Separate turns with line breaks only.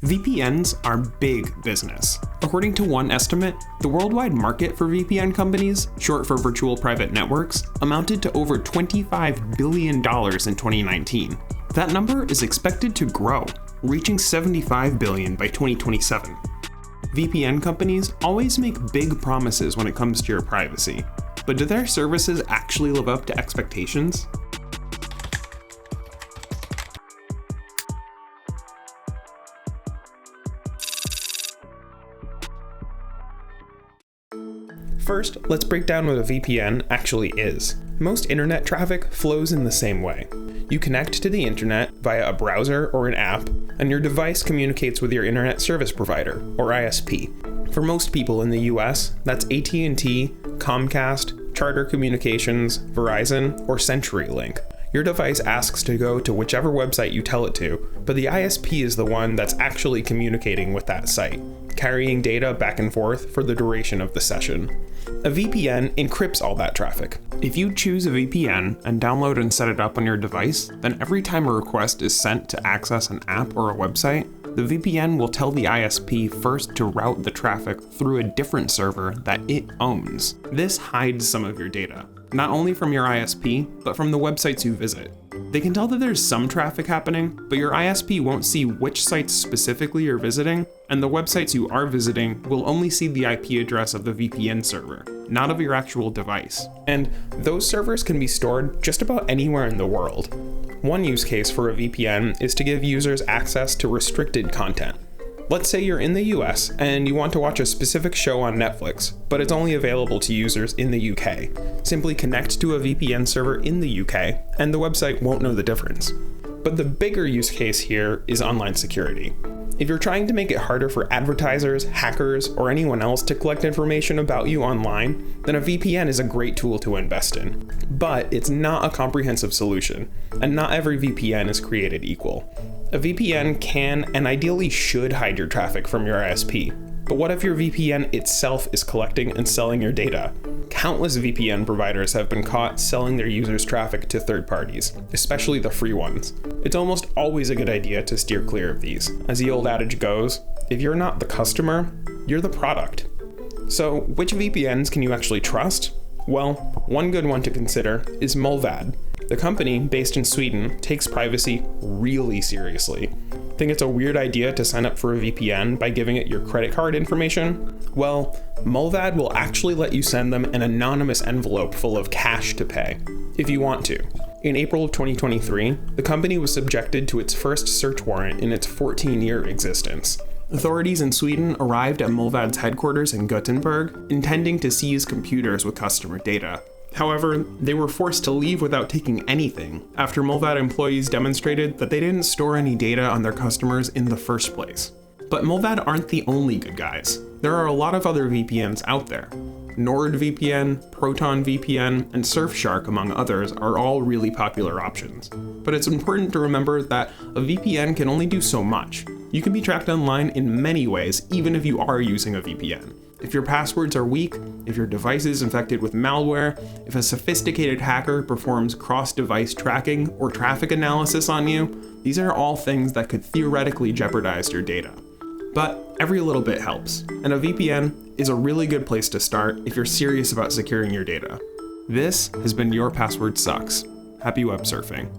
VPNs are big business. According to one estimate, the worldwide market for VPN companies, short for virtual private networks, amounted to over $25 billion in 2019. That number is expected to grow, reaching $75 billion by 2027. VPN companies always make big promises when it comes to your privacy, but do their services actually live up to expectations? First, let's break down what a VPN actually is. Most internet traffic flows in the same way. You connect to the internet via a browser or an app, and your device communicates with your internet service provider, or ISP. For most people in the US, that's AT&T, Comcast, Charter Communications, Verizon, or CenturyLink. Your device asks to go to whichever website you tell it to, but the ISP is the one that's actually communicating with that site, carrying data back and forth for the duration of the session. A VPN encrypts all that traffic. If you choose a VPN and download and set it up on your device, then every time a request is sent to access an app or a website, the VPN will tell the ISP first to route the traffic through a different server that it owns. This hides some of your data, not only from your ISP, but from the websites you visit. They can tell that there's some traffic happening, but your ISP won't see which sites specifically you're visiting, and the websites you are visiting will only see the IP address of the VPN server, not of your actual device. And those servers can be stored just about anywhere in the world. One use case for a VPN is to give users access to restricted content. Let's say you're in the US and you want to watch a specific show on Netflix, but it's only available to users in the UK. Simply connect to a VPN server in the UK, and the website won't know the difference. But the bigger use case here is online security. If you're trying to make it harder for advertisers, hackers, or anyone else to collect information about you online, then a VPN is a great tool to invest in. But it's not a comprehensive solution, and not every VPN is created equal. A VPN can and ideally should hide your traffic from your ISP. But what if your VPN itself is collecting and selling your data? Countless VPN providers have been caught selling their users' traffic to third parties, especially the free ones. It's almost always a good idea to steer clear of these. As the old adage goes, if you're not the customer, you're the product. So, which VPNs can you actually trust? Well, one good one to consider is Mullvad. The company, based in Sweden, takes privacy really seriously. Think it's a weird idea to sign up for a VPN by giving it your credit card information? Well, Mullvad will actually let you send them an anonymous envelope full of cash to pay, if you want to. In April of 2023, the company was subjected to its first search warrant in its 14-year existence. Authorities in Sweden arrived at Mullvad's headquarters in Gothenburg, intending to seize computers with customer data. However, they were forced to leave without taking anything after Mullvad employees demonstrated that they didn't store any data on their customers in the first place. But Mullvad aren't the only good guys. There are a lot of other VPNs out there. NordVPN, ProtonVPN, and Surfshark, among others, are all really popular options. But it's important to remember that a VPN can only do so much. You can be tracked online in many ways, even if you are using a VPN. If your passwords are weak, if your device is infected with malware, if a sophisticated hacker performs cross-device tracking or traffic analysis on you, these are all things that could theoretically jeopardize your data. But every little bit helps, and a VPN is a really good place to start if you're serious about securing your data. This has been Your Password Sucks. Happy web surfing.